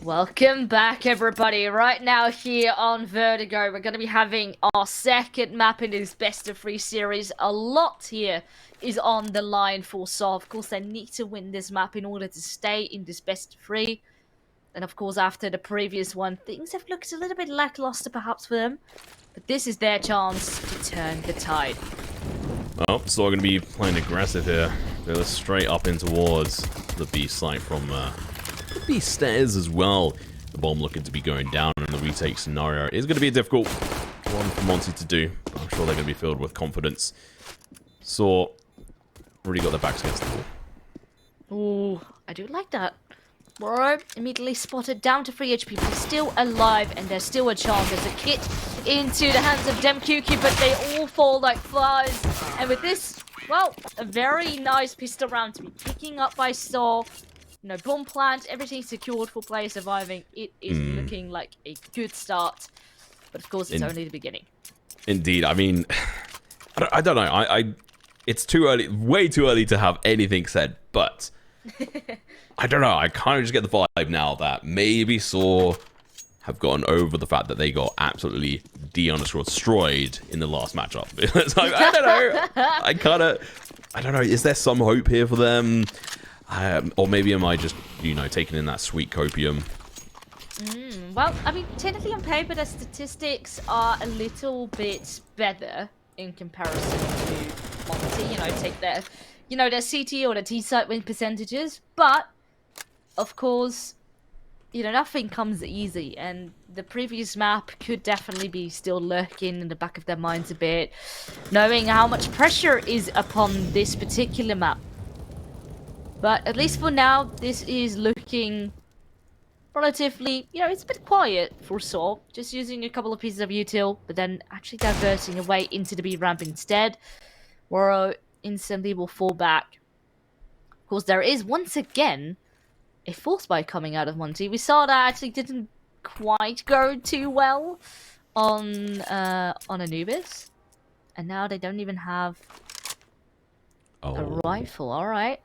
Welcome back, everybody. Right now here on Vertigo, we're going to be having our second map in this best of 3 series. A lot here is on the line for sAw. Of course, they need to win this map in order to stay in this best of 3. And of course, after the previous one, things have looked a little bit lackluster perhaps for them. But this is their chance to turn the tide. Oh, so we're going to be playing aggressive here. Go straight up in towards the B site from the B stairs as well. The bomb looking to be going down in the retake scenario. It's going to be a difficult one for Monte to do. I'm sure they're going to be filled with confidence. So, really got their backs against the wall. Ooh, I do like that. Bro, immediately spotted down to 3 HP, but he's still alive, and there's still a chance. There's a kit into the hands of DemQQ, but they all fall like flies. And with this, well, a very nice pistol round to be picking up by sAw. You know, bomb plant, everything secured for player surviving. It is looking like a good start. But of course, it's only the beginning. Indeed, I mean, I don't know. It's too early, way too early to have anything said, but I don't know. I kind of just get the vibe now that maybe sAw have gotten over the fact that they got absolutely destroyed in the last matchup. It's like, I don't know. I don't know. Is there some hope here for them? Or maybe am I just, you know, taking in that sweet copium? Well, I mean, technically on paper, the statistics are a little bit better in comparison to Monte. You know, take their, their CT or the T-site win percentages. But, of course, nothing comes easy. And the previous map could definitely be still lurking in the back of their minds a bit, knowing how much pressure is upon this particular map. But at least for now, this is looking relatively, it's a bit quiet for sAw. Just using a couple of pieces of util, but then actually diverting away into the B ramp instead. Waro instantly will fall back. Of course, there is once again a force buy coming out of Monte. We saw that actually didn't quite go too well on Anubis. And now they don't even have a rifle. Alright.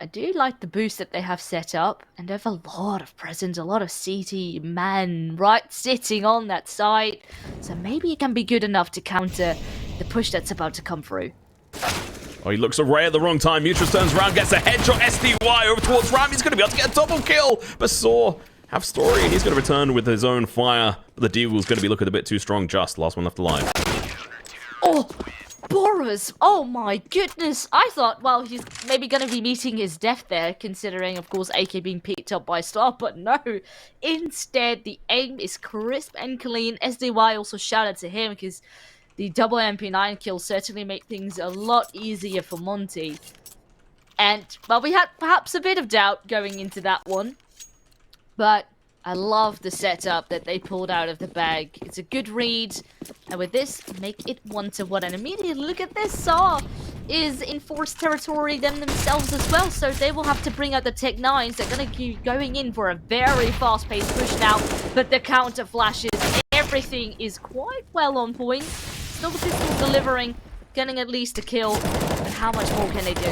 I do like the boost that they have set up, and they have a lot of presence, a lot of CT man right sitting on that side, so maybe it can be good enough to counter the push that's about to come through. Oh, he looks away at the wrong time. Mutrus turns around, gets a headshot, SDY over towards Ram. He's going to be able to get a double kill, but sAw have story, and he's going to return with his own fire. But the Deagle's going to be looking a bit too strong. Just last one left alive. Oh! Boris! Oh my goodness! I thought, well, he's maybe going to be meeting his death there, considering, of course, AK being picked up by sAw, but no. Instead, the aim is crisp and clean. SDY also shouted to him, because the double MP9 kills certainly make things a lot easier for Monte. And, well, we had perhaps a bit of doubt going into that one, but I love the setup that they pulled out of the bag. It's a good read. And with this, make it 1-1. And immediately, look at this. sAw is in forced territory themselves as well. So they will have to bring out the Tech 9s. They're going to keep going in for a very fast-paced push now. But the counter flashes. Everything is quite well on point. Still the pistol delivering. Getting at least a kill. And how much more can they do?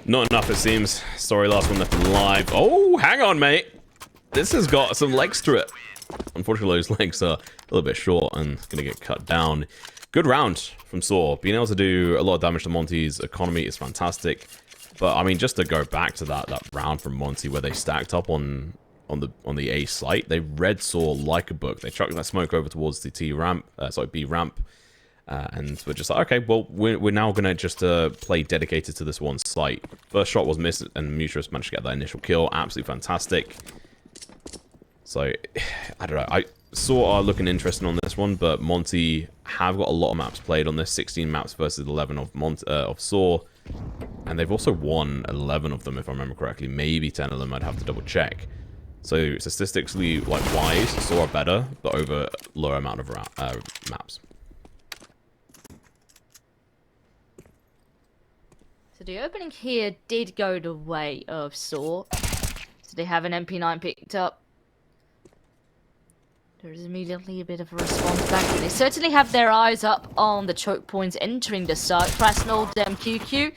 Not enough, it seems. Sorry, last one left alive. Oh, hang on, mate. This has got some legs to it. Unfortunately, those legs are a little bit short and going to get cut down. Good round from sAw. Being able to do a lot of damage to Monte's economy is fantastic. But, I mean, just to go back to that round from Monte where they stacked up on the A site, they read sAw like a book. They chucked that smoke over towards the B ramp. And we're just like, okay, well, we're now going to just play dedicated to this one site. First shot was missed, and Mutrus managed to get that initial kill. Absolutely fantastic. So, I don't know. sAw are looking interesting on this one, but Monte have got a lot of maps played on this. 16 maps versus 11 of sAw. And they've also won 11 of them, if I remember correctly. Maybe 10 of them, I'd have to double check. So, statistically, like, wise, sAw are better, but over a lower amount of maps. So the opening here did go the way of sAw. So they have an MP9 picked up. There's immediately a bit of a response back. They certainly have their eyes up on the choke points entering the site. Krasnal, DemQQ.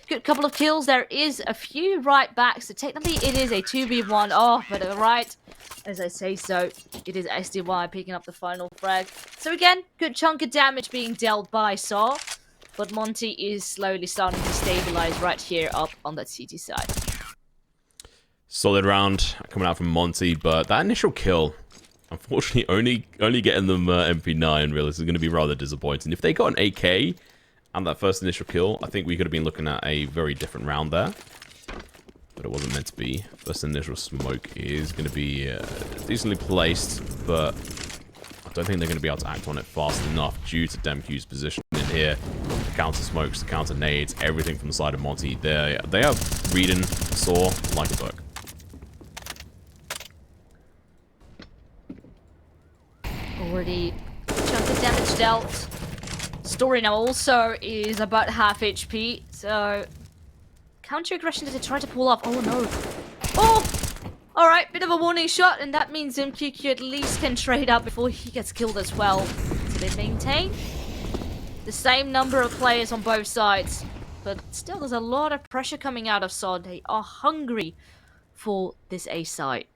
good couple of kills. There is a few right backs, so technically it is a 2v1. Oh, but right, as I say so, it is SDY picking up the final frag. So again, good chunk of damage being dealt by sAw, but Monte is slowly starting to stabilize right here up on that CT side. Solid round coming out from Monte, but that initial kill, unfortunately, only getting them MP9 really is going to be rather disappointing. If they got an AK and that first initial kill, I think we could have been looking at a very different round there. But it wasn't meant to be. First initial smoke is going to be decently placed, but I don't think they're going to be able to act on it fast enough due to DemQ's position in here. The counter smokes, the counter nades, everything from the side of Monte. They are reading sAw like a book. Already chunk of damage dealt. Story now also is about half HP, so counter aggression that they try to pull off. Oh no. Oh! Alright, bit of a warning shot, and that means MQQ at least can trade up before he gets killed as well. So they maintain the same number of players on both sides, but still there's a lot of pressure coming out of sAw. They are hungry for this A site.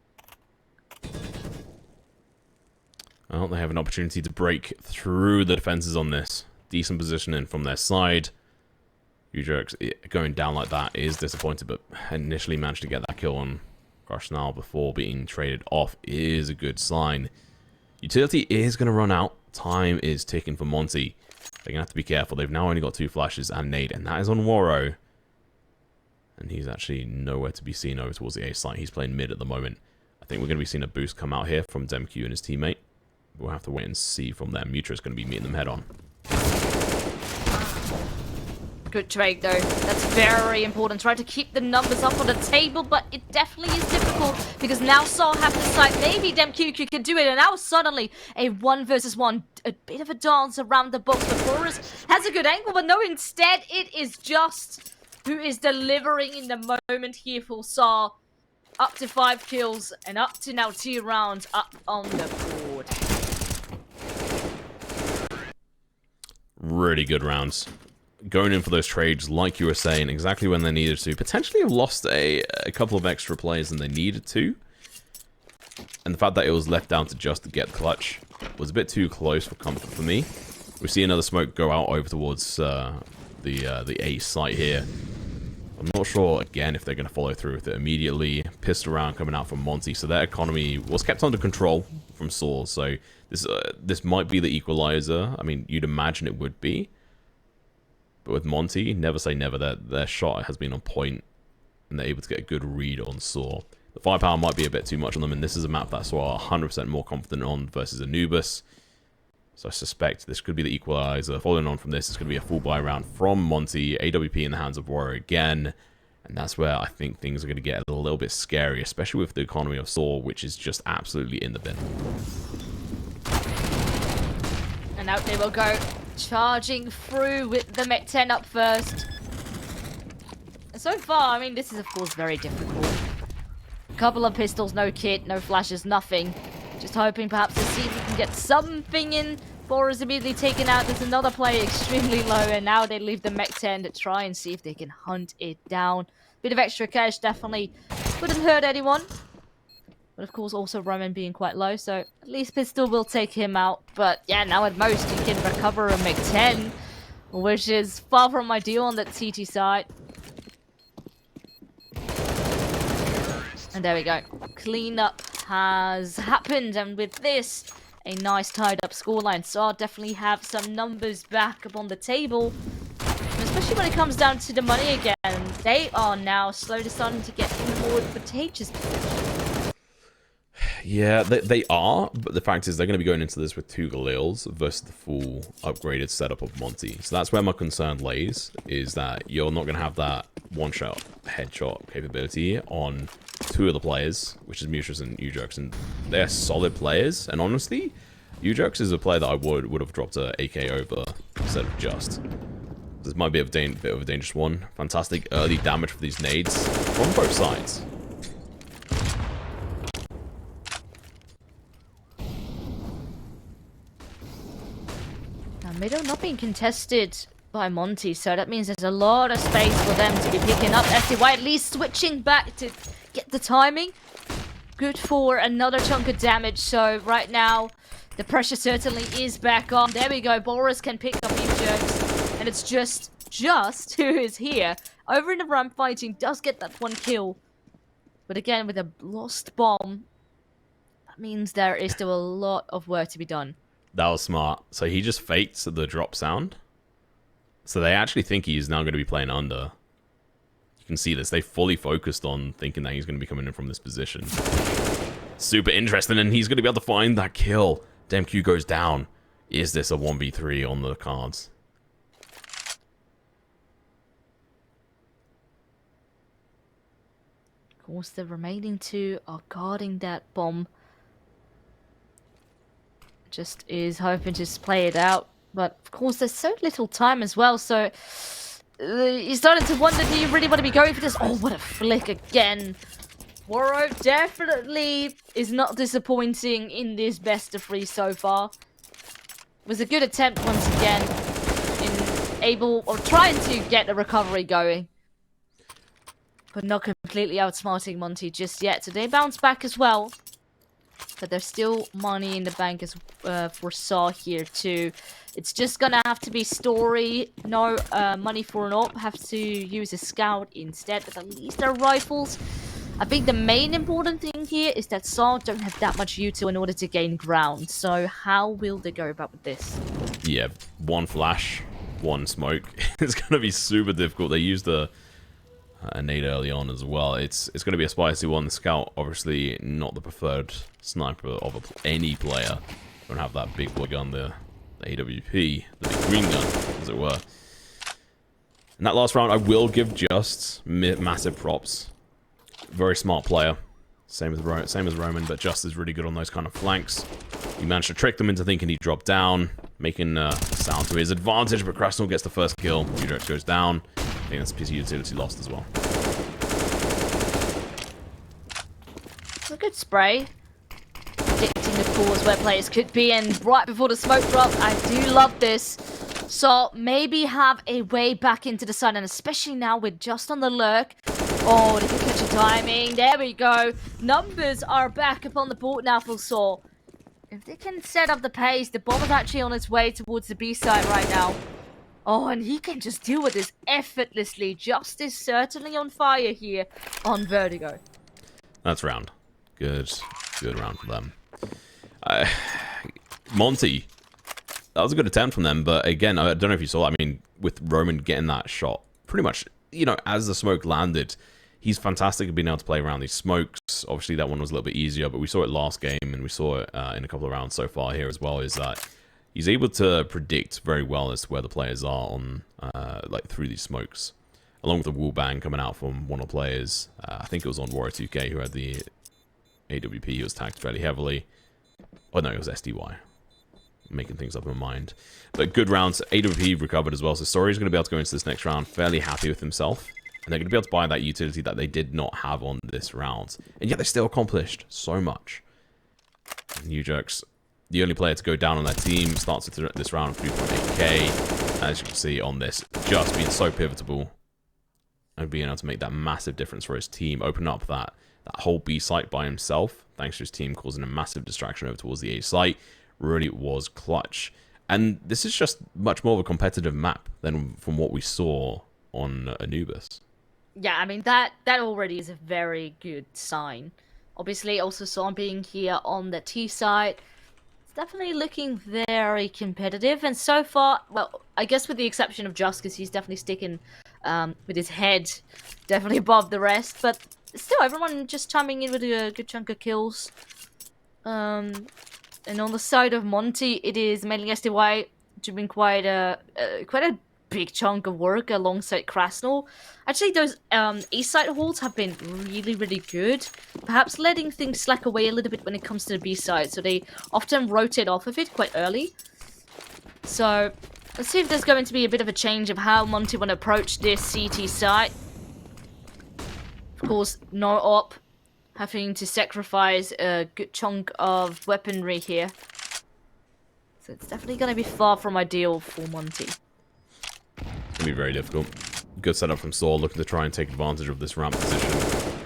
Well, they have an opportunity to break through the defenses on this. Decent positioning from their side. U-Jerks going down like that is disappointing, but initially managed to get that kill on Crush now before being traded off is a good sign. Utility is going to run out. Time is ticking for Monte. They're going to have to be careful. They've now only got 2 flashes and nade, and that is on Waro. And he's actually nowhere to be seen over towards the A site. He's playing mid at the moment. I think we're going to be seeing a boost come out here from DemQ and his teammate. We'll have to wait and see from there. Mutra's going to be meeting them head on. Good trade though. That's very important. Try to keep the numbers up on the table, but it definitely is difficult because now sAw have the side. Maybe DemQ can do it, and now suddenly a 1 versus 1. A bit of a dance around the box, but Forrest has a good angle, but no, instead it is just who is delivering in the moment here for sAw. Up to 5 kills and up to now 2 rounds up on the board. Really good rounds. Going in for those trades, like you were saying, exactly when they needed to. Potentially have lost a couple of extra players than they needed to. And the fact that it was left down to just to get clutch was a bit too close for comfort for me. We see another smoke go out over towards the A site here. I'm not sure, again, if they're going to follow through with it immediately. Pissed around coming out from Monte, so their economy was kept under control from sAw. So this might be the equalizer. I mean, you'd imagine it would be. But with Monte, never say never. Their shot has been on point, and they're able to get a good read on sAw. The firepower might be a bit too much on them, and this is a map that sAw are 100% more confident on versus Anubis. So I suspect this could be the equalizer. Following on from this, it's going to be a full buy round from Monte. AWP in the hands of Waro again. And that's where I think things are going to get a little bit scary, especially with the economy of sAw, which is just absolutely in the bin. And out they will go, charging through with the Mech 10 up first. And so far, I mean, this is of course very difficult. Couple of pistols, no kit, no flashes, nothing. Just hoping perhaps to see if we can get something in. Four is immediately taken out. There's another player extremely low, and now they leave the Mech 10 to try and see if they can hunt it down. Bit of extra cash definitely wouldn't hurt anyone. But of course also Roman being quite low, so at least pistol will take him out. But yeah, now at most you can recover a Mech 10, which is far from ideal on that CT side. And there we go. Cleanup has happened, and with this, a nice tied up scoreline. sAw definitely have some numbers back up on the table. And especially when it comes down to the money again, they are now slowly starting to get in a more advantageous position. Yeah, they are, but the fact is they're going to be going into this with 2 Galils versus the full upgraded setup of Monte. So that's where my concern lays, is that you're not going to have that one-shot headshot capability on 2 of the players, which is Mutrus and U-Jerks, and they're solid players. And honestly, U-Jerks is a player that I would have dropped a AK over instead of just. This might be a bit of a dangerous one. Fantastic early damage for these nades from both sides. Now, middle not being contested by Monte, so that means there's a lot of space for them to be picking up. SDY at least switching back to get the timing. Good for another chunk of damage, so right now the pressure certainly is back on. There we go, Boris can pick up few jerks, and it's just who is here. Over in the ramp fighting, does get that one kill. But again, with a lost bomb, that means there is still a lot of work to be done. That was smart. So he just faked the drop sound. So they actually think he's now going to be playing under. You can see this. They fully focused on thinking that he's going to be coming in from this position. Super interesting, and he's going to be able to find that kill. DMQ goes down. Is this a 1v3 on the cards? Of course, the remaining two are guarding that bomb. Just is hoping to just play it out. But, of course, there's so little time as well, so... you started to wonder, do you really want to be going for this? Oh, what a flick again. Waro definitely is not disappointing in this best of 3 so far. It was a good attempt once again in trying to get the recovery going. But not completely outsmarting Monte just yet. So they bounce back as well. But there's still money in the bank as for sAw here too. It's just gonna have to be story. No money for an op. Have to use a scout instead. But at least they're rifles. I think the main important thing here is that sAw don't have that much util in order to gain ground. So how will they go about with this? Yeah, one flash, one smoke. It's gonna be super difficult. They used a nade early on as well. It's going to be a spicy one. The scout, obviously, not the preferred sniper of any player. Don't have that big boy gun, the AWP, the big green gun, as it were. In that last round, I will give Just massive props. Very smart player. Same as Roman, but Just is really good on those kind of flanks. He managed to trick them into thinking he dropped down, making sound to his advantage, but Krasnal gets the first kill. Udrex goes down. I think that's a piece of utility lost as well. It's a good spray. Predicting the pause where players could be, and right before the smoke drop, I do love this. So maybe have a way back into the sun, and especially now with Just on the lurk. Oh, they can catch a timing. There we go. Numbers are back up on the board now for sAw. If they can set up the pace, the bomb is actually on its way towards the B side right now. Oh, and he can just deal with this effortlessly. Just is certainly on fire here on Vertigo. That's round. Good round for them. Monte, that was a good attempt from them, but again, I don't know if you saw, I mean, with Roman getting that shot, pretty much, you know, as the smoke landed, he's fantastic at being able to play around these smokes. Obviously, that one was a little bit easier, but we saw it last game, and we saw it in a couple of rounds so far here as well, is that he's able to predict very well as to where the players are on, like, through these smokes. Along with the wall bang coming out from one of the players. I think it was on Warrior 2K who had the AWP. He was tagged fairly heavily. Oh, no, it was SDY. Making things up in my mind. But good rounds. AWP recovered as well. So Story's going to be able to go into this next round fairly happy with himself. And they're going to be able to buy that utility that they did not have on this round. And yet they still accomplished so much. New Jerks, the only player to go down on their team, starts this round with 3.8k. As you can see on this, just being so pivotal and being able to make that massive difference for his team, open up that whole B site by himself, thanks to his team causing a massive distraction over towards the A site, really was clutch. And this is just much more of a competitive map than from what we saw on Anubis. Yeah, I mean, that already is a very good sign. Obviously, also sAw being here on the T side, it's definitely looking very competitive. And so far, well, I guess with the exception of Just, because he's definitely sticking with his head definitely above the rest. But still, everyone just chiming in with a good chunk of kills. And on the side of Monte, it is mainly SDY doing quite a big chunk of work alongside Krasnal. Actually, those east side holds have been really, really good. Perhaps letting things slack away a little bit when it comes to the B side, so they often rotate off of it quite early. So let's see if there's going to be a bit of a change of how Monte want to approach this CT side. Of course, no op, having to sacrifice a good chunk of weaponry here. So it's definitely going to be far from ideal for Monte. be very difficult. Good setup from sAw, looking to try and take advantage of this ramp position.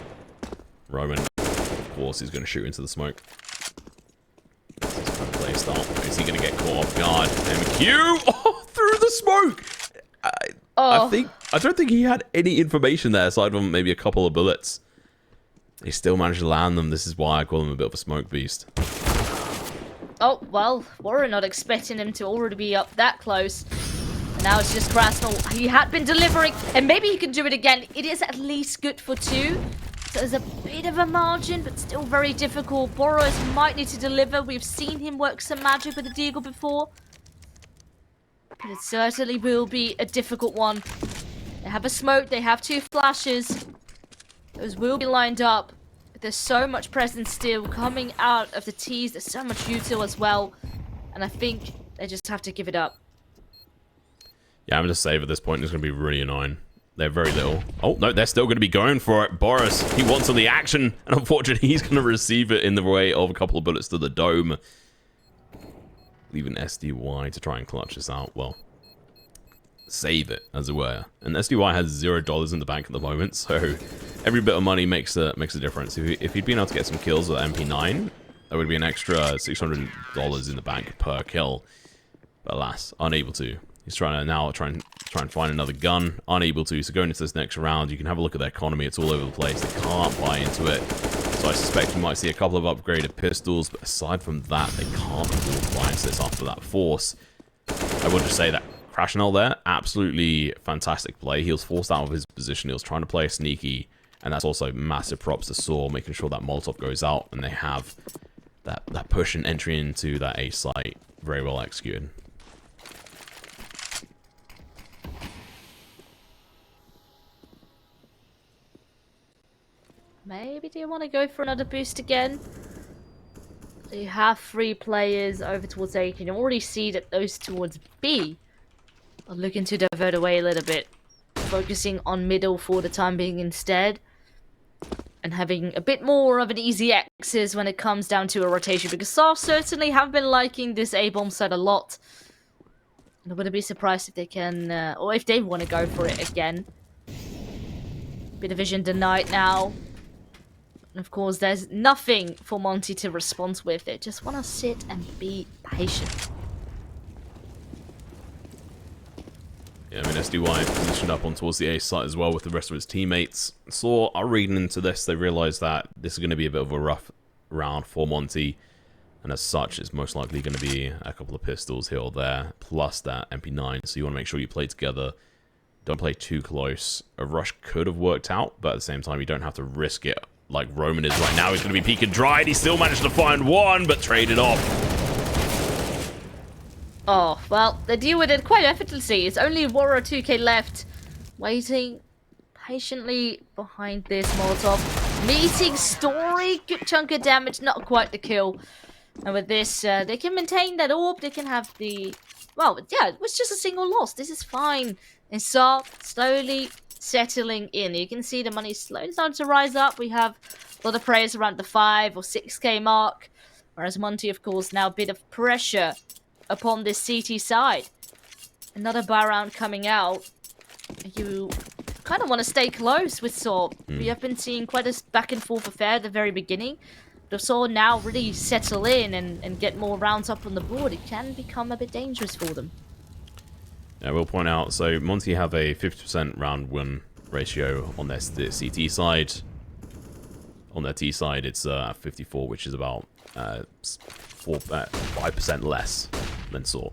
Roman, of course, he's going to shoot into the smoke. This is kind of play style. Is he going to get caught off guard? MQ! Oh, through the smoke! I don't think he had any information there, aside from maybe a couple of bullets. He still managed to land them. This is why I call him a bit of a smoke beast. Oh, well, Warren not expecting him to already be up that close. And now it's just Krasnal. He had been delivering, and maybe he can do it again. It is at least good for 2. So there's a bit of a margin, but still very difficult. Boros might need to deliver. We've seen him work some magic with the Deagle before. But it certainly will be a difficult one. They have a smoke, they have 2 flashes. Those will be lined up. But there's so much presence still coming out of the T's. There's so much util as well. And I think they just have to give it up. Yeah, I'm going to save at this point. It's going to be really annoying. They're very little. Oh, no, they're still going to be going for it. Boris, he wants on the action. And unfortunately, he's going to receive it in the way of a couple of bullets to the dome. Leaving SDY to try and clutch this out. Well, save it, as it were. And SDY has $0 in the bank at the moment, so every bit of money makes a difference. If he'd been able to get some kills with MP9, that would be an extra $600 in the bank per kill. But alas, unable to. He's trying to now try and find another gun. Unable to. So going into this next round, you can have a look at their economy. It's all over the place. They can't buy into it. So I suspect we might see a couple of upgraded pistols, but aside from that, they can't afford to buy into this after that force. I will just say that Crashnell there, absolutely fantastic play. He was forced out of his position. He was trying to play a sneaky, and that's also massive props to sAw, making sure that Molotov goes out, and they have that push and entry into that A site very well executed. Maybe do you want to go for another boost again? So you have 3 players over towards A. You can already see that those towards B are looking to divert away a little bit. Focusing on middle for the time being instead. And having a bit more of an easy access when it comes down to a rotation. Because sAw certainly have been liking this A-bomb site a lot. And I wouldn't be surprised if they can, or if they want to go for it again. Bit of vision denied now. And of course, there's nothing for Monte to respond with. They just want to sit and be patient. Yeah, I mean, SDY positioned up on towards the A site as well with the rest of his teammates. sAw are reading into this. They realize that this is going to be a bit of a rough round for Monte. And as such, it's most likely going to be a couple of pistols here or there, plus that MP9. So you want to make sure you play together. Don't play too close. A rush could have worked out, but at the same time, you don't have to risk it like Roman is right now. He's going to be peak and dried. He still managed to find one, but traded off. Oh, well, they deal with it quite effortlessly. It's only Warrior 2K left, waiting patiently behind this Molotov. Meeting Story, good chunk of damage, not quite the kill. And with this, they can maintain that orb. They can have the... Well, yeah, it was just a single loss. This is fine. And sAw slowly settling in. You can see the money slowly starting to rise up. We have a lot of players around the 5 or 6k mark. Whereas Monte, of course, now a bit of pressure upon this CT side. Another buy round coming out. You kind of want to stay close with sAw. We have been seeing quite a back and forth affair at the very beginning. But if sAw now really settle in and get more rounds up on the board, it can become a bit dangerous for them. I will point out, so Monte have a 50% round win ratio on their CT side. On their T side, it's 54, which is about 5% less than sAw.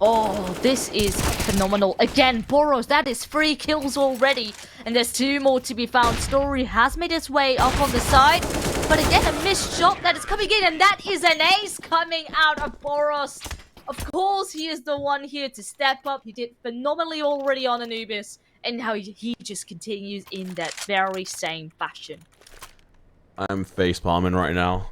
Oh, this is phenomenal. Again, Boros, that is 3 kills already. And there's 2 more to be found. Story has made its way up on the side. But again, a missed shot that is coming in. And that is an ace coming out of Boros. Of course, he is the one here to step up. He did phenomenally already on Anubis. And now he just continues in that very same fashion. I'm face palming right now.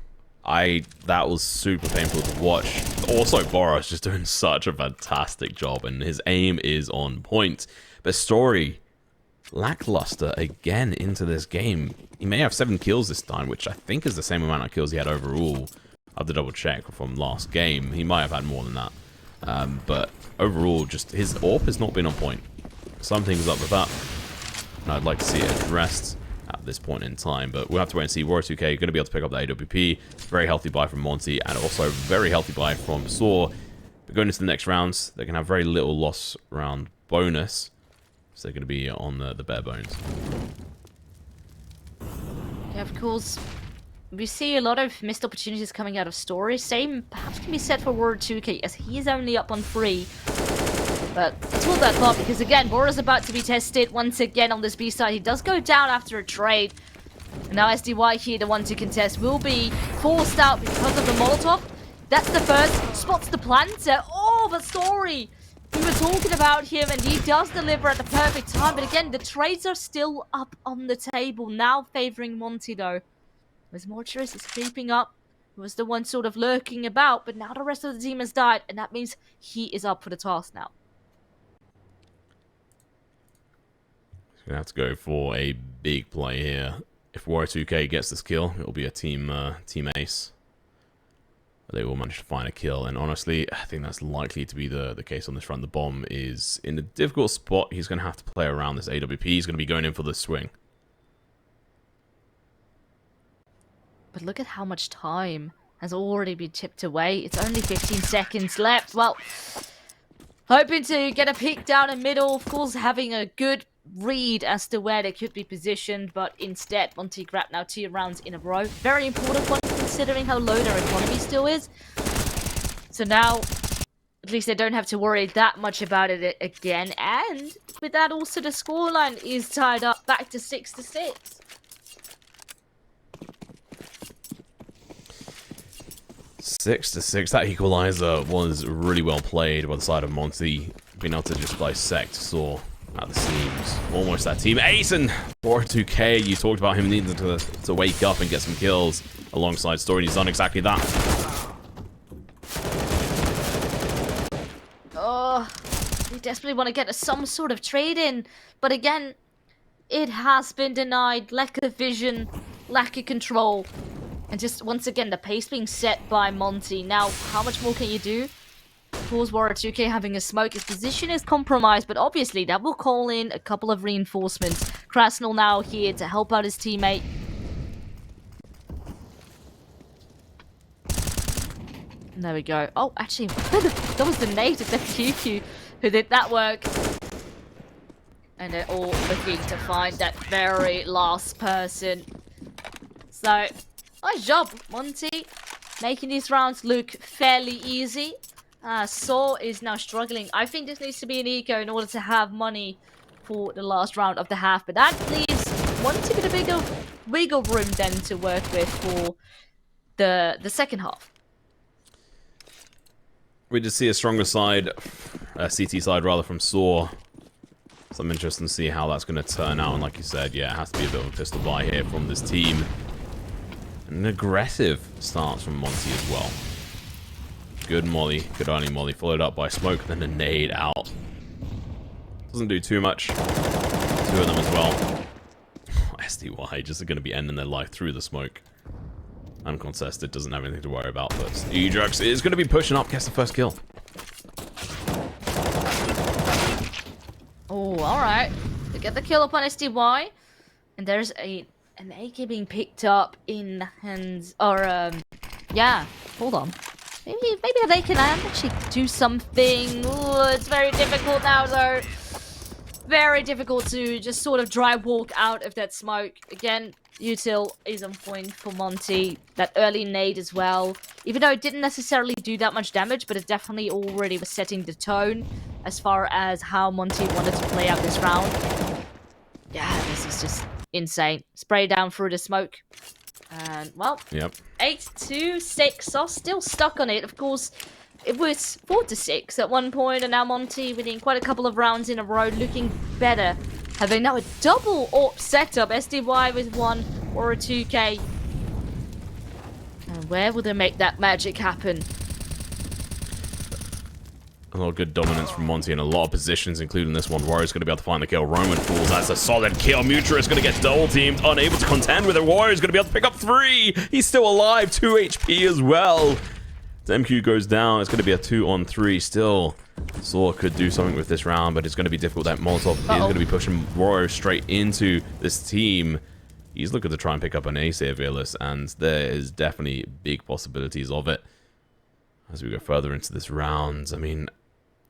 That was super painful to watch. Also, Boros just doing such a fantastic job, and his aim is on point. But Story, lackluster again into this game. He may have 7 kills this time, which I think is the same amount of kills he had overall. I have to double check from last game. He might have had more than that. But overall, just his AWP has not been on point. Something's up with that. And I'd like to see it addressed at this point in time, but we'll have to wait and see. Warrior 2K going to be able to pick up the AWP. Very healthy buy from Monte, and also very healthy buy from sAw. But going into the next rounds, they can have very little loss round bonus, so they're going to be on the bare bones. Yeah, of course, we see a lot of missed opportunities coming out of Story. Same perhaps can be said for Warrior 2K, as he is only up on 3. But it's all that thought, because again, Warrior's about to be tested once again on this B side. He does go down after a trade. And now SDY here, the one to contest, will be forced out because of the Molotov. That's the first. Spots the planter. Oh, but Story! We were talking about him, and he does deliver at the perfect time. But again, the trades are still up on the table, now favoring Monte, though. As Morturis is creeping up. He was the one sort of lurking about, but now the rest of the team has died, and that means he is up for the task now. Gonna have to go for a big play here. If Warrior 2K gets this kill, it'll be a team ace. They will manage to find a kill, and honestly, I think that's likely to be the case on this front. The bomb is in a difficult spot. He's going to have to play around this AWP. He's going to be going in for the swing. But look at how much time has already been chipped away. It's only 15 seconds left. Well, hoping to get a pick down the middle. Of course, having a good read as to where they could be positioned, but instead Monte grabbed now 2 rounds in a row. Very important one considering how low their economy still is. So now at least they don't have to worry that much about it again, and with that also the scoreline is tied up back to 6-6. Six to 6. That equalizer was really well played by the side of Monte, being able to just dissect sAw at the seams. Almost that team ace, and Warrior 2K, you talked about him needing to wake up and get some kills alongside Story, and he's done exactly that. Oh, we desperately want to get some sort of trade in, but again, it has been denied. Lack of vision, lack of control, and just once again the pace being set by Monte. Now, how much more can you do? Of course, Warrior 2K having a smoke. His position is compromised, but obviously that will call in a couple of reinforcements. Krasnal now here to help out his teammate. And there we go. Oh, actually, that was the nade of the QQ who did that work. And they're all looking to find that very last person. So, nice job, Monte. Making these rounds look fairly easy. sAw is now struggling. I think this needs to be an eco in order to have money for the last round of the half. But that leaves Monte with a bigger wiggle room then to work with for the second half. We just see a stronger side, CT side rather, from sAw. So I'm interested to see how that's going to turn out. And like you said, yeah, it has to be a bit of a pistol buy here from this team. An aggressive start from Monte as well. Good molly, good early molly, followed up by smoke, then a nade out. Doesn't do too much. 2 of them as well. SDY just going to be ending their life through the smoke. Uncontested, doesn't have anything to worry about, but Edrux is going to be pushing up, gets the first kill. Oh, alright. They get the kill up on SDY. And there's an AK being picked up in hands, or, yeah, hold on. Maybe they can actually do something. Ooh, it's very difficult now, though. Very difficult to just sort of dry walk out of that smoke. Again, util is on point for Monte. That early nade as well. Even though it didn't necessarily do that much damage, but it definitely already was setting the tone as far as how Monte wanted to play out this round. Yeah, this is just insane. Spray down through the smoke. And, well, yep. 8-6. sAw still stuck on it. Of course, it was 4-6 at one point, and now Monte winning quite a couple of rounds in a row, looking better. Having now a double AWP setup. SDY with 1 or a 2K. And where will they make that magic happen? A lot of good dominance from Monte in a lot of positions, including this one. Warrior's going to be able to find the kill. Roman falls. That's a solid kill. Mutra is going to get double teamed. Unable to contend with it. Warrior's going to be able to pick up 3. He's still alive. 2 HP as well. The MQ goes down. It's going to be a 2-on-3 still. sAw could do something with this round, but it's going to be difficult. That Molotov is going to be pushing Royo straight into this team. He's looking to try and pick up an ace here, Fearless, and there is definitely big possibilities of it. As we go further into this round, I mean,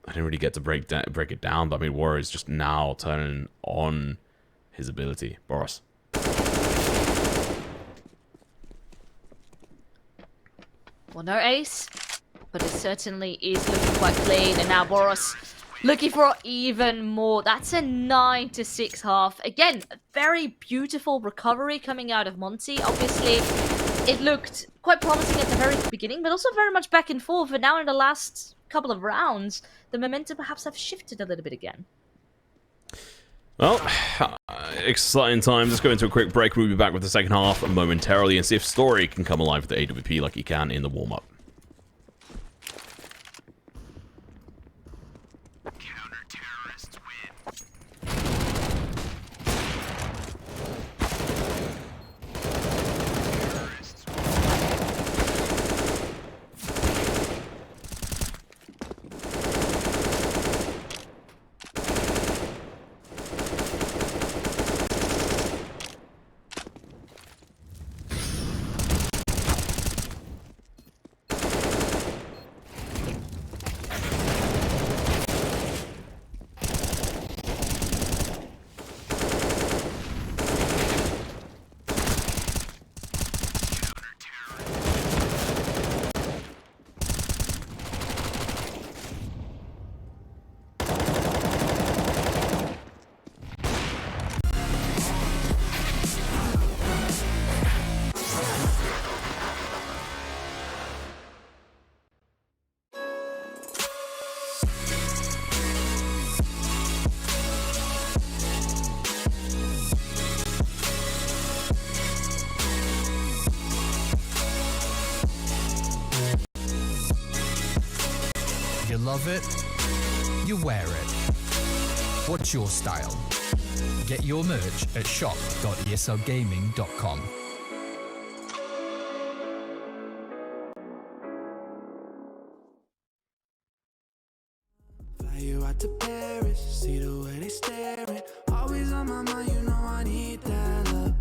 I didn't really get to break it down, but I mean, Warrior is just now turning on his ability. Boris. Well, no ace, but it certainly is looking quite clean. And now Boros looking for even more. That's a 9-6 half. Again, a very beautiful recovery coming out of Monte. Obviously, it looked quite promising at the very beginning, but also very much back and forth. And now in the last couple of rounds, the momentum perhaps have shifted a little bit again. Well, exciting times. Let's go into a quick break. We'll be back with the second half momentarily and see if Story can come alive with the AWP like he can in the warm-up. Counter-terrorists win. You love it, you wear it. What's your style? Get your merch at shop.eslgaming.com. Fly you out to Paris, see the way they staring. Always on my mind, you know I need that love.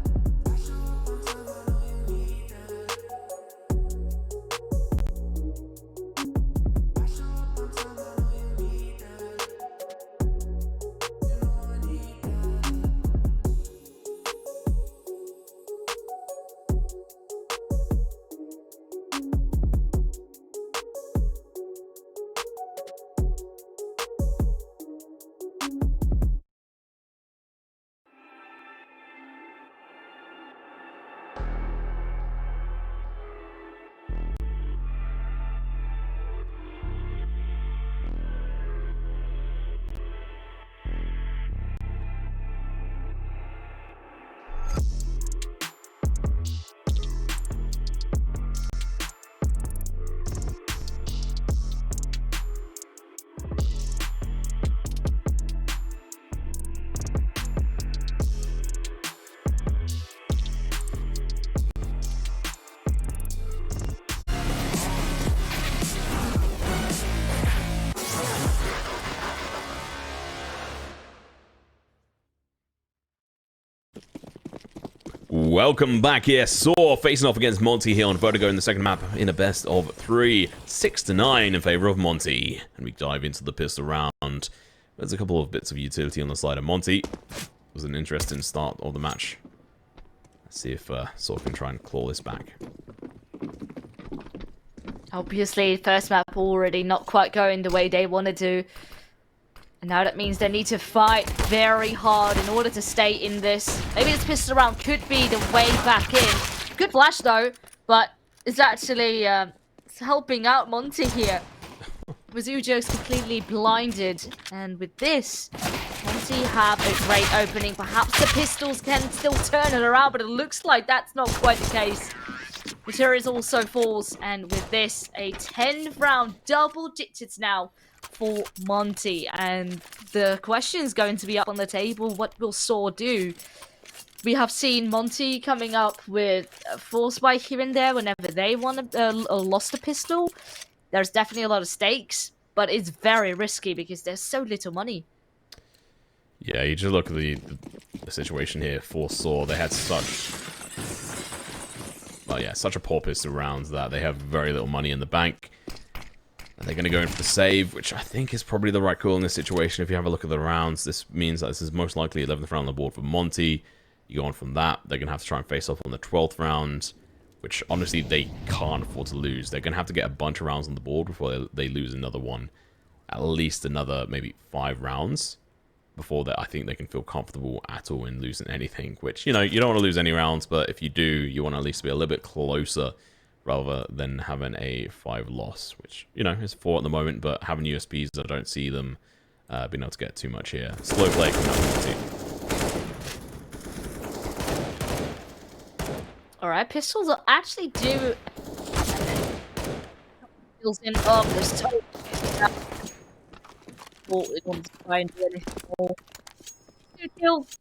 Welcome back here. sAw facing off against Monte here on Vertigo in the second map in a best of 3. 6-9 in favor of Monte. And we dive into the pistol round. There's a couple of bits of utility on the side of Monte. It was an interesting start of the match. Let's see if sAw can try and claw this back. Obviously, first map already not quite going the way they wanted to. And now that means they need to fight very hard in order to stay in this. Maybe this pistol round could be the way back in. Good flash though, but it's actually it's helping out Monte here. Mizujo's completely blinded. And with this, Monte have a great opening. Perhaps the pistols can still turn it around, but it looks like that's not quite the case. Materials also falls, and with this, a 10th round, double digits now for Monte. And the question is going to be up on the table. What will sAw do? We have seen Monte coming up with a force spike here and there whenever they want lost a pistol. there's definitely a lot of stakes, but it's very risky because there's so little money. Yeah, you just look at the situation here for sAw. They had such... Well, yeah, such a poor pistol round that they have very little money in the bank. And they're going to go in for the save, which I think is probably the right call in this situation. If you have a look at the rounds, this means that this is most likely 11th round on the board for Monte. You go on from that, they're going to have to try and face off on the 12th round, which honestly they can't afford to lose. They're going to have to get a bunch of rounds on the board before they lose another one. At least another maybe 5 rounds before that I think they can feel comfortable at all in losing anything, which, you know, you don't want to lose any rounds, but if you do, you want to at least be a little bit closer rather than having a 5 loss, which, you know, is 4 at the moment, but having USPs, I don't see them being able to get too much here. Slow play coming up from Alright, pistols will actually do... Kills in. Oh, there's so... It wants to try and do anything more. 2 kills.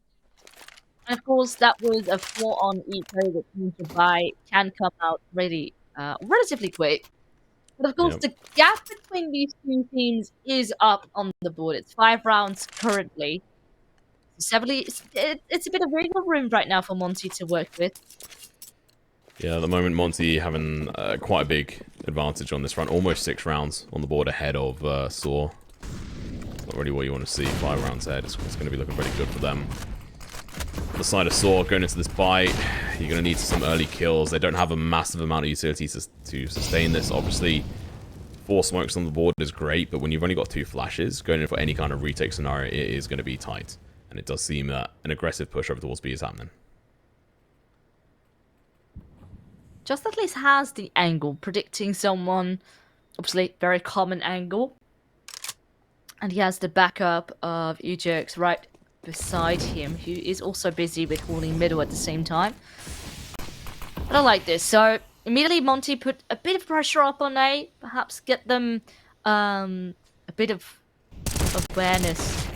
And of course, that was a 4 on eco, which means the buy can come out really relatively quick. But of course, the gap between these two teams is up on the board. It's 5 rounds currently. So it's a bit of wiggle room right now for Monte to work with. Yeah, at the moment, Monte having quite a big advantage on this front. Almost 6 rounds on the board ahead of sAw. Not really what you want to see. 5 rounds ahead. It's going to be looking pretty good for them. On the side of sAw, going into this fight, you're going to need some early kills. They don't have a massive amount of utility to sustain this. Obviously, 4 smokes on the board is great, but when you've only got 2 flashes, going in for any kind of retake scenario, it is going to be tight. And it does seem that an aggressive push over towards B is happening. Just at least has the angle, predicting someone, obviously very common angle. And he has the backup of Ujerks right beside him, who is also busy with holding middle at the same time. But I like this. So immediately Monte put a bit of pressure up on A, perhaps get them a bit of awareness,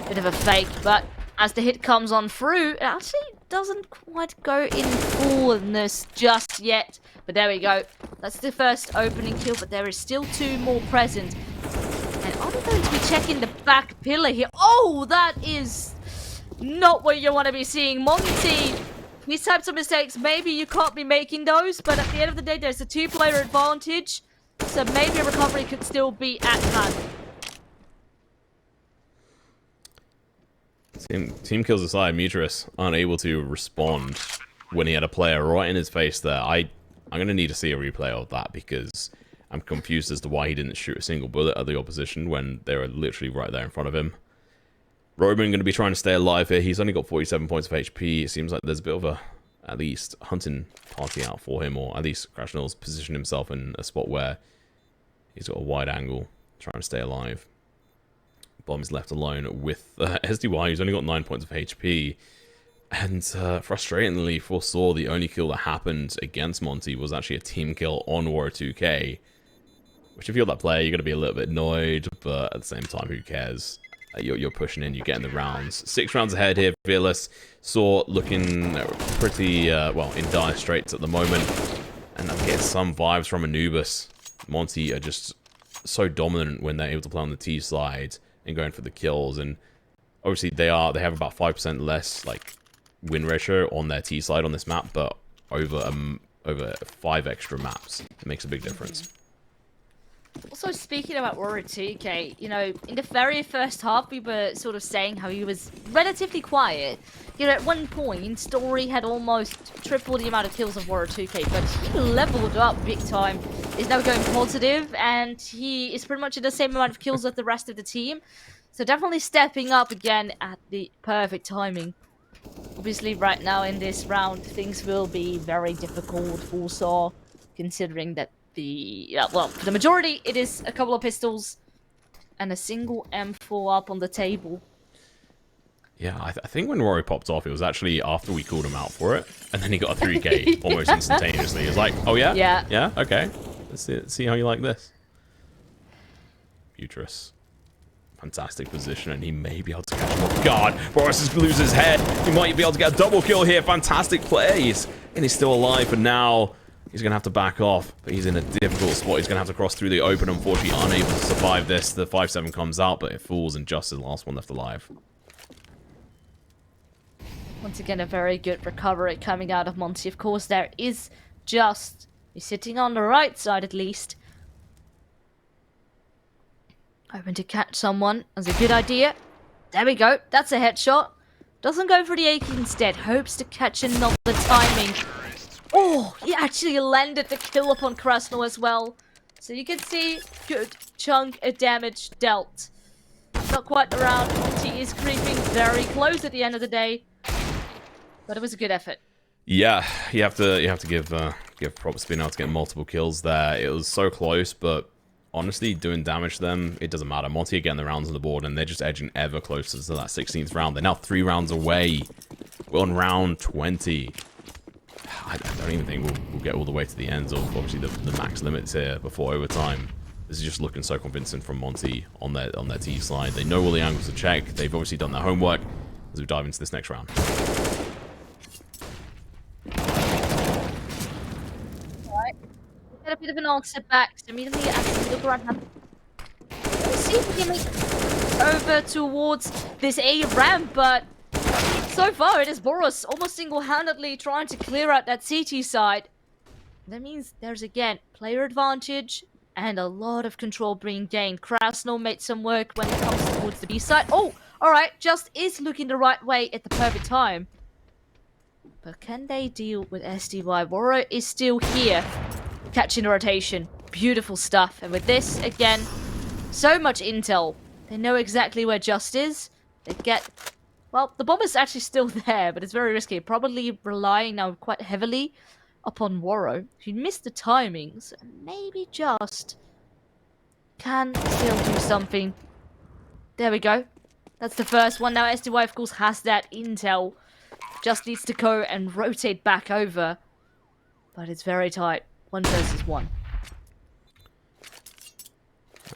a bit of a fake. But as the hit comes on through, it actually doesn't quite go in fullness just yet. But there we go. That's the first opening kill, but there is still 2 more present. And are we going to be checking the back pillar here? Oh, that is not what you want to be seeing. Monte, these types of mistakes, maybe you can't be making those, but at the end of the day, there's a 2-player advantage. So maybe a recovery could still be at hand. Team kills aside, Mutris unable to respond when he had a player right in his face there. I'm going to need to see a replay of that because I'm confused as to why he didn't shoot a single bullet at the opposition when they were literally right there in front of him. Roman going to be trying to stay alive here. He's only got 47 points of HP. It seems like there's a bit of a, at least, hunting party out for him, or at least Crashnell's positioned himself in a spot where he's got a wide angle trying to stay alive. Bomb is left alone with SDY, who's only got 9 points of HP. And frustratingly for sAw, the only kill that happened against Monte was actually a team kill on Warrior 2K. Which if you're that player, you're going to be a little bit annoyed, but at the same time, who cares? You're pushing in, you're getting the rounds. 6 rounds ahead here, Fearless. sAw looking pretty, well, in dire straits at the moment. And I'm getting some vibes from Anubis. Monte are just so dominant when they're able to play on the T side and going for the kills, and obviously they have about 5% less like win ratio on their T side on this map, but over 5 extra maps, it makes a big difference. Also, speaking about Warrior 2K, you know, in the very first half, we were sort of saying how he was relatively quiet. You know, at one point, Story had almost triple the amount of kills of Warrior 2K, but he leveled up big time. He's now going positive, and he is pretty much in the same amount of kills as the rest of the team. So definitely stepping up again at the perfect timing. Obviously, right now in this round, things will be very difficult for sAw, considering that well, for the majority, it is a couple of pistols and a single M4 up on the table. Yeah, I think when Rory popped off, it was actually after we called him out for it, and then he got a 3K almost instantaneously. He was like, oh yeah? Yeah, okay. Let's see how you like this. Utris. Fantastic position, and he may be able to catch him off guard. Boris is lose his head. He might be able to get a double kill here. Fantastic plays. And he's still alive, but now He's going to have to back off, but he's in a difficult spot. He's going to have to cross through the open, unfortunately unable to survive this. The 5-7 comes out, but it falls, and just the last one left alive. Once again, a very good recovery coming out of Monte. Of course, there is just... He's sitting on the right side, at least. Hoping to catch someone. That's a good idea. There we go. That's a headshot. Doesn't go for the AK instead. Hopes to catch another timing. Oh, he actually landed the kill upon Krasnov as well. So you can see, good chunk of damage dealt. Not quite around. Monte is creeping very close at the end of the day. But it was a good effort. Yeah, you have to give props to being able to get multiple kills there. It was so close, but honestly, doing damage to them, it doesn't matter. Monte are getting the rounds on the board, and they're just edging ever closer to that 16th round. They're now 3 rounds away. We're on round 20. I don't even think we'll get all the way to the ends of obviously the max limits here before overtime. This is just looking so convincing from Monte on their T side. They know all the angles to check. They've obviously done their homework as we dive into this next round. Get a bit of an answer back. So immediately as we look around, let's see if we can make over towards this A ramp, but so far it is Boros almost single-handedly trying to clear out that CT side. That means there's again player advantage and a lot of control being gained. Krasnov made some work when it comes towards the B side. Oh, alright, just is looking the right way at the perfect time. But can they deal with SDY? Woro is still here. Catching the rotation. Beautiful stuff. And with this, again, so much intel. They know exactly where Just is. They get... Well, the bomb is actually still there, but it's very risky. Probably relying now quite heavily upon Woro. He missed the timings. Maybe Just can still do something. There we go. That's the first one. Now SDY, of course, has that intel. Just needs to go and rotate back over. But it's very tight. 1 versus 1.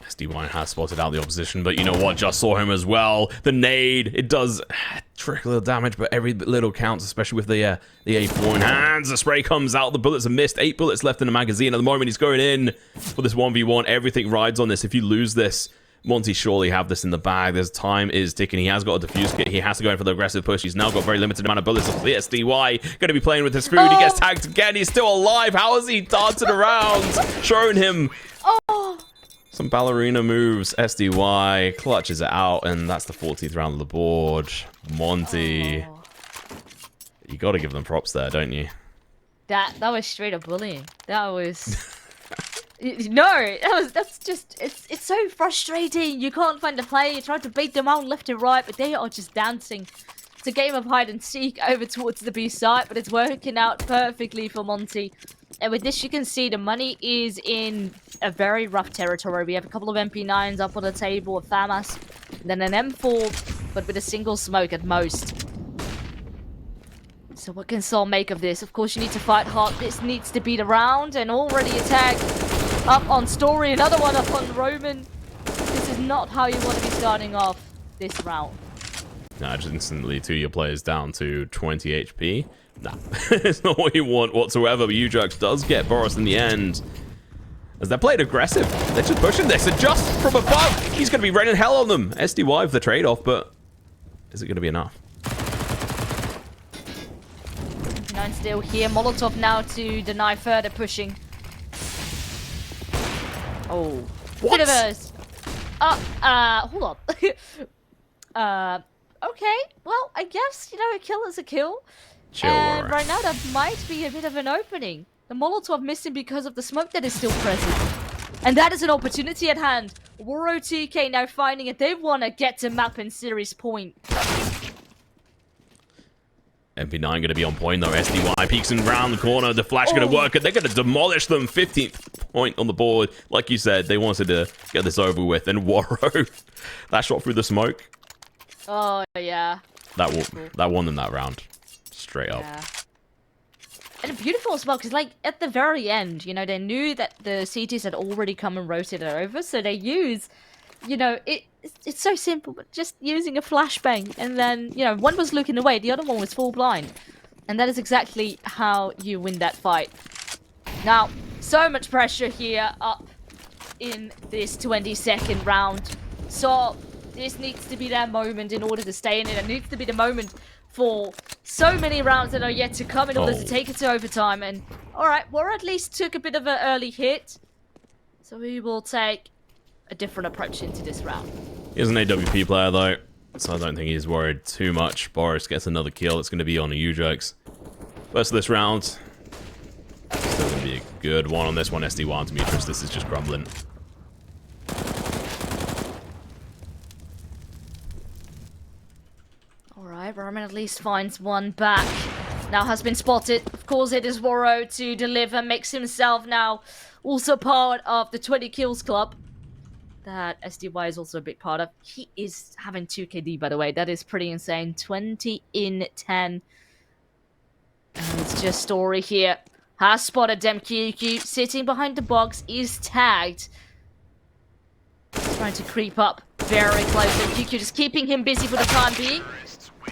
SDY has spotted out the opposition, but you know what? Just saw him as well. The nade, it does trickle little damage, but every little counts, especially with the A4 in hands. The spray comes out, the bullets are missed. 8 bullets left in the magazine. At the moment, he's going in for this 1v1. Everything rides on this. If you lose this, Monte surely have this in the bag. There's time is ticking. He has got a defuse kit. He has to go in for the aggressive push. He's now got very limited amount of bullets. The SDY going to be playing with his food. He gets tagged again. He's still alive. How is he dancing around? Showing him some ballerina moves. SDY clutches it out, and that's the 14th round of the board. Monte, you got to give them props there, don't you? That was straight up bullying. That was... No, that's just it's so frustrating. You can't find the player. You try to bait them out left and right, but they are just dancing. It's a game of hide and seek over towards the B side, but it's working out perfectly for Monte. And with this, you can see the money is in a very rough territory. We have a couple of MP9s up on the table, a FAMAS, then an M4, but with a single smoke at most. So what can sAw make of this? Of course, you need to fight hard. This needs to be the round, and already a tag up on Story, another one up on Roman. This is not how you want to be starting off this round. Nah, just instantly 2 of your players down to 20 HP. Nah, it's not what you want whatsoever, but Ujux does get Boros in the end. As they're playing aggressive, they're just pushing this, and just from above, he's going to be raining hell on them. SDY for the trade-off, but is it going to be enough? 9 still here. Molotov now to deny further pushing. Oh. What? Bit of a... hold on. Okay. Well, I guess, you know, a kill is a kill. Chill, and Warren. right now, that might be a bit of an opening. The Molotov missing because of the smoke that is still present. And that is an opportunity at hand. Woro TK now finding it. They want to get to map and series point. MP9 going to be on point though. SDY peeks in round the corner. The flash going to work, and they're going to demolish them. 15th point on the board. Like you said, they wanted to get this over with. And Woro, that shot through the smoke. Oh, yeah. That won them that round. Straight up. Yeah. And beautiful as well, because like at the very end, you know, they knew that the CTs had already come and rotated over, so they use, you know, it's so simple, but just using a flashbang, and then, you know, one was looking away, the other one was full blind. And that is exactly how you win that fight. Now, so much pressure here up in this 22nd round. So this needs to be their moment in order to stay in it. It needs to be the moment for so many rounds that are yet to come in order to take it to overtime. And alright, War at least took a bit of an early hit. So we will take a different approach into this round. He's an AWP player though, so I don't think he's worried too much. Boris gets another kill. It's going to be on a U-Jokes. First of this round. Still going to be a good one on this one. SD1 to Demetrius. This is just crumbling. Alright, Roman at least finds one back. Now has been spotted. Of course, it is Woro to deliver. Makes himself now also part of the 20 kills club that SDY is also a big part of. He is having 2 KD, by the way. That is pretty insane. 20 in 10. And it's just Story here. Has spotted them. QQ sitting behind the box. Is tagged. He's trying to creep up very close. And QQ just keeping him busy for the time being.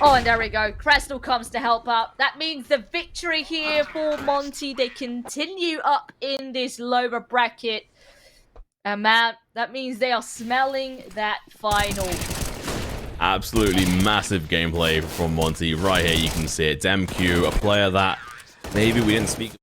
Oh, and there we go. Crystal comes to help out. That means the victory here for Monte. They continue up in this lower bracket. And man, that means they are smelling that final. Absolutely massive gameplay from Monte. Right here, you can see it. DemQ, a player that maybe we didn't speak